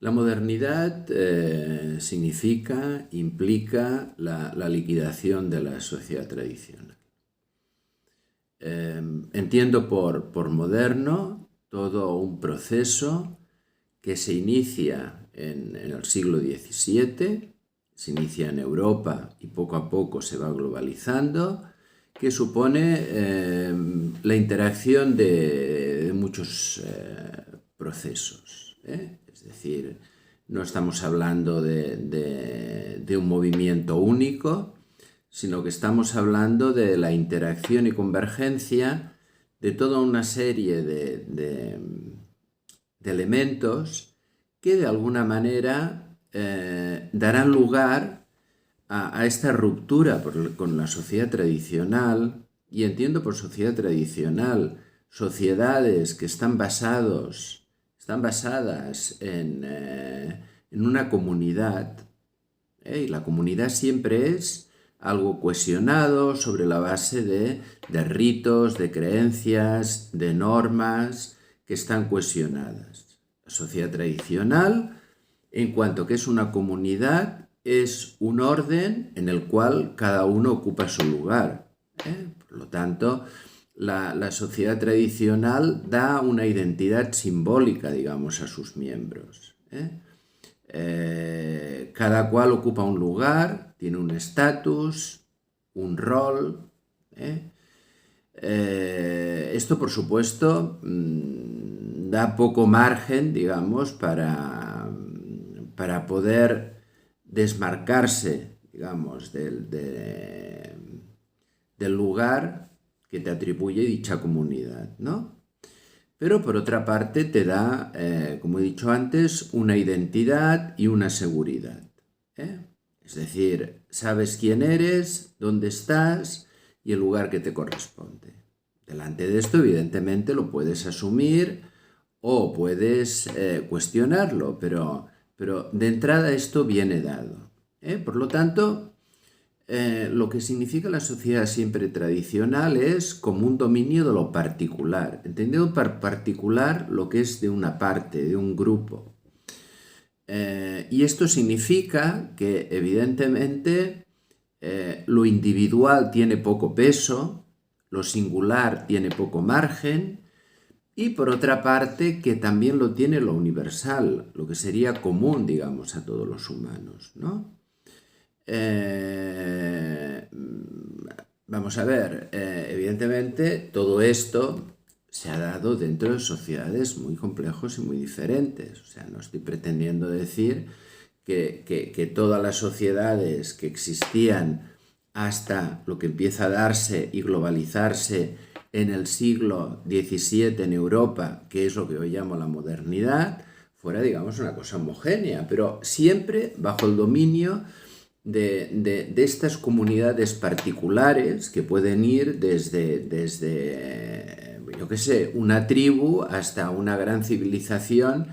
La modernidad implica la liquidación de la sociedad tradicional. Entiendo por moderno todo un proceso que se inicia en el siglo XVII, se inicia en Europa y poco a poco se va globalizando, que supone la interacción de muchos procesos. Es decir, no estamos hablando de un movimiento único, sino que estamos hablando de la interacción y convergencia de toda una serie de elementos que de alguna manera darán lugar a esta ruptura con la sociedad tradicional, y entiendo por sociedad tradicional sociedades que están basadas en una comunidad, y la comunidad siempre es algo cohesionado sobre la base de ritos, de creencias, de normas que están cohesionadas. La sociedad tradicional, en cuanto que es una comunidad, es un orden en el cual cada uno ocupa su lugar. Por lo tanto, la sociedad tradicional da una identidad simbólica, digamos, a sus miembros. Cada cual ocupa un lugar, tiene un estatus, un rol. Esto, por supuesto, da poco margen, digamos, para poder desmarcarse, digamos, del lugar que te atribuye dicha comunidad, ¿no? Pero por otra parte te da, como he dicho antes, una identidad y una seguridad. Es decir, sabes quién eres, dónde estás y el lugar que te corresponde. Delante de esto, evidentemente, lo puedes asumir o puedes cuestionarlo, pero de entrada esto viene dado. Por lo tanto, lo que significa la sociedad siempre tradicional es como un dominio de lo particular, entendiendo por particular lo que es de una parte, de un grupo. Y esto significa que evidentemente lo individual tiene poco peso, lo singular tiene poco margen, y por otra parte que también lo tiene lo universal, lo que sería común, digamos, a todos los humanos, ¿no? Vamos a ver, evidentemente todo esto se ha dado dentro de sociedades muy complejos y muy diferentes. O sea, no estoy pretendiendo decir que todas las sociedades que existían hasta lo que empieza a darse y globalizarse en el siglo XVII en Europa, que es lo que hoy llamo la modernidad, fuera, digamos, una cosa homogénea, pero siempre bajo el dominio de estas comunidades particulares que pueden ir desde yo qué sé, una tribu hasta una gran civilización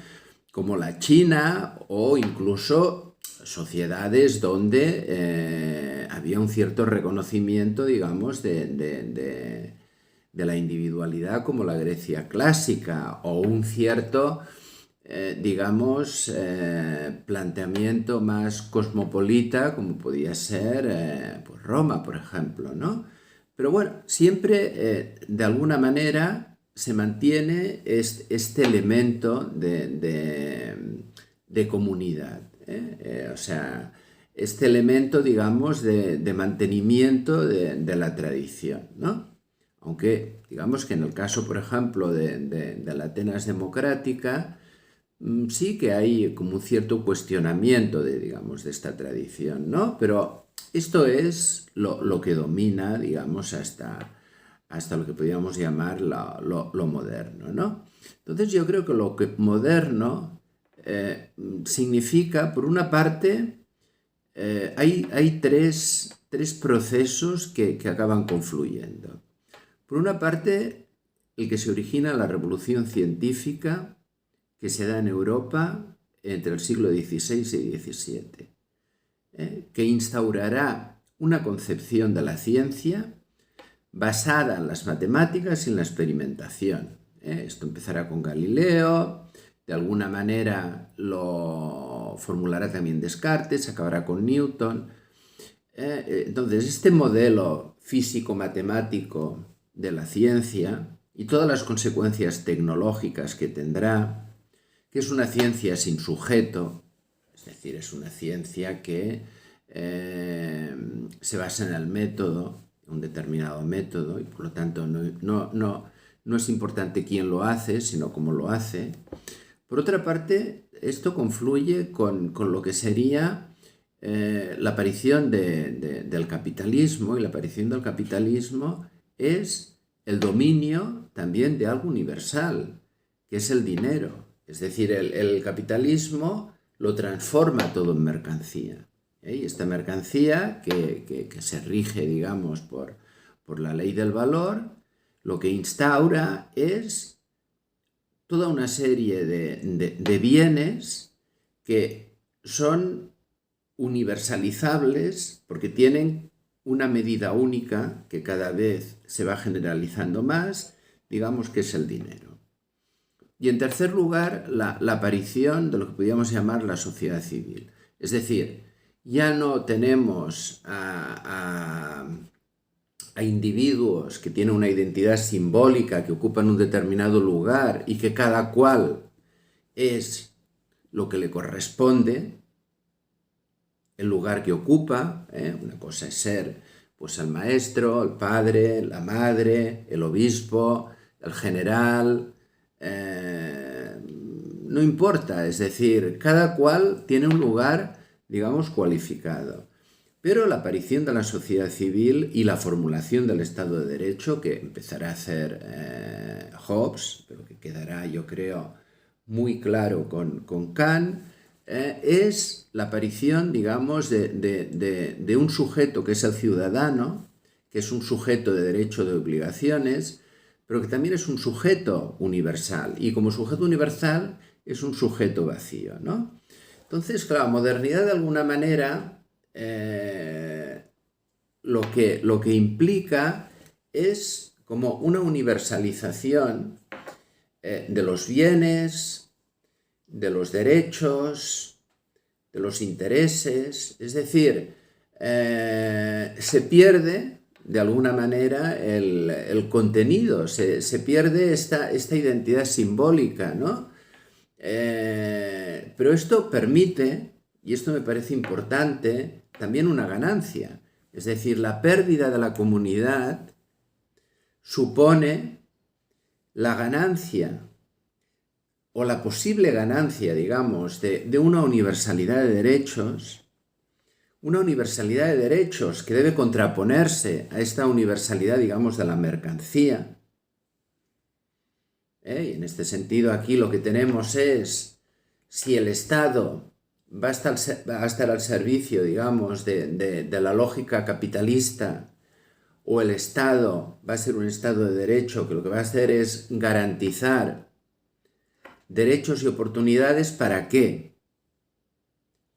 como la China, o incluso sociedades donde había un cierto reconocimiento, digamos, de la individualidad, como la Grecia clásica, o un cierto digamos, planteamiento más cosmopolita, como podía ser pues Roma, por ejemplo, ¿no? Pero bueno, siempre de alguna manera se mantiene este elemento de comunidad, o sea, este elemento, digamos, de mantenimiento de la tradición, ¿no? Aunque, digamos que en el caso, por ejemplo, de la Atenas democrática, sí que hay como un cierto cuestionamiento digamos, de esta tradición, ¿no? Pero esto es lo que domina, digamos, hasta lo que podríamos llamar lo moderno, ¿no? Entonces yo creo que lo que moderno significa, por una parte, hay tres procesos que acaban confluyendo. Por una parte, el que se origina en la revolución científica, que se da en Europa entre el siglo XVI y XVII, que instaurará una concepción de la ciencia basada en las matemáticas y en la experimentación. Esto empezará con Galileo, de alguna manera lo formulará también Descartes, acabará con Newton. Entonces, este modelo físico-matemático de la ciencia y todas las consecuencias tecnológicas que tendrá, que es una ciencia sin sujeto, es decir, es una ciencia que se basa en el método, un determinado método, y por lo tanto no es importante quién lo hace, sino cómo lo hace. Por otra parte, esto confluye con lo que sería la aparición del capitalismo, y la aparición del capitalismo es el dominio también de algo universal, que es el dinero. Es decir, el capitalismo lo transforma todo en mercancía. Y esta mercancía, que se rige, digamos, por la ley del valor, lo que instaura es toda una serie de bienes que son universalizables porque tienen una medida única que cada vez se va generalizando más, digamos que es el dinero. Y en tercer lugar, la aparición de lo que podríamos llamar la sociedad civil. Es decir, ya no tenemos a individuos que tienen una identidad simbólica, que ocupan un determinado lugar y que cada cual es lo que le corresponde, el lugar que ocupa. Una cosa es ser pues el maestro, el padre, la madre, el obispo, el general, no importa, es decir, cada cual tiene un lugar, digamos, cualificado. Pero la aparición de la sociedad civil y la formulación del Estado de Derecho, que empezará a hacer Hobbes, pero que quedará, yo creo, muy claro con Kant, es la aparición, digamos, de un sujeto que es el ciudadano, que es un sujeto de derecho, de obligaciones, pero que también es un sujeto universal. Y como sujeto universal es un sujeto vacío, ¿no? Entonces, claro, modernidad de alguna manera lo que implica es como una universalización de los bienes, de los derechos, de los intereses. Es decir, se pierde de alguna manera el contenido, se pierde esta identidad simbólica, ¿no? Pero esto permite, y esto me parece importante, también una ganancia. Es decir, la pérdida de la comunidad supone la ganancia o la posible ganancia, digamos, de una universalidad de derechos, que debe contraponerse a esta universalidad, digamos, de la mercancía. Y en este sentido, aquí lo que tenemos es, si el Estado va a estar al servicio, digamos, de la lógica capitalista, o el Estado va a ser un Estado de derecho que lo que va a hacer es garantizar derechos y oportunidades. ¿Para qué?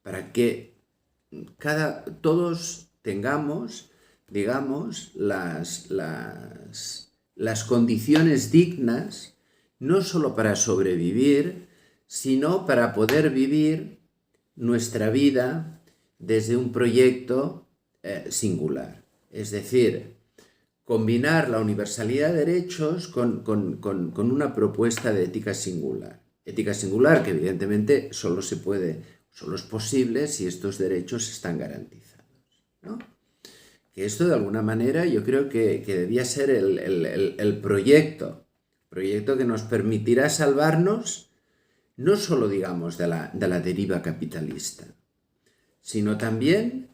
Para que todos tengamos, digamos, las condiciones dignas, no solo para sobrevivir, sino para poder vivir nuestra vida desde un proyecto singular. Es decir, combinar la universalidad de derechos con una propuesta de ética singular. Ética singular que evidentemente solo es posible si estos derechos están garantizados, ¿no? Que esto de alguna manera yo creo que debía ser el proyecto que nos permitirá salvarnos no solo, digamos, de la deriva capitalista, sino también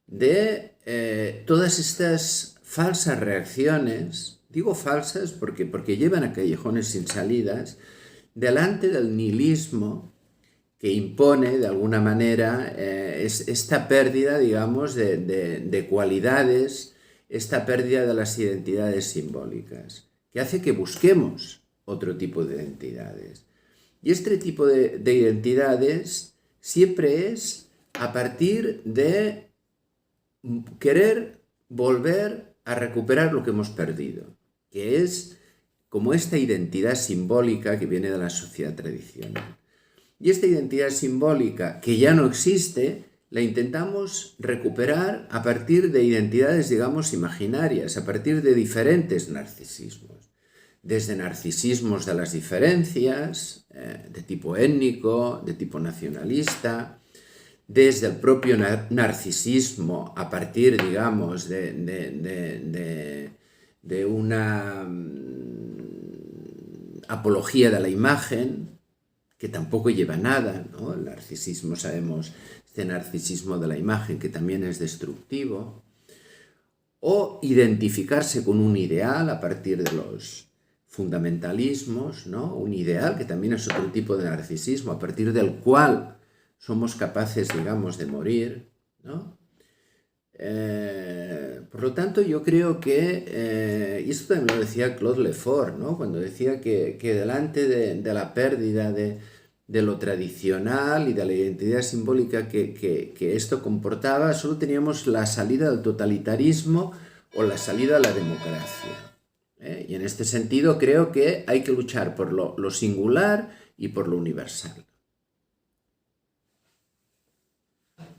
de todas estas falsas reacciones, digo falsas porque llevan a callejones sin salidas, delante del nihilismo que impone de alguna manera esta pérdida, digamos, de cualidades, esta pérdida de las identidades simbólicas, que hace que busquemos otro tipo de identidades. Y este tipo de identidades siempre es a partir de querer volver a recuperar lo que hemos perdido, que es como esta identidad simbólica que viene de la sociedad tradicional. Y esta identidad simbólica, que ya no existe, la intentamos recuperar a partir de identidades, digamos, imaginarias, a partir de diferentes narcisismos. Desde narcisismos de las diferencias, de tipo étnico, de tipo nacionalista, desde el propio narcisismo a partir, digamos, de una apología de la imagen, que tampoco lleva nada, ¿no? El narcisismo, sabemos, este narcisismo de la imagen que también es destructivo, o identificarse con un ideal a partir de los fundamentalismos, ¿no? Un ideal que también es otro tipo de narcisismo, a partir del cual somos capaces, digamos, de morir, ¿no? Por lo tanto, yo creo que, y esto también lo decía Claude Lefort, ¿no? Cuando decía que delante de la pérdida de lo tradicional y de la identidad simbólica que esto comportaba, solo teníamos la salida del totalitarismo o la salida a la democracia. Y en este sentido creo que hay que luchar por lo singular y por lo universal.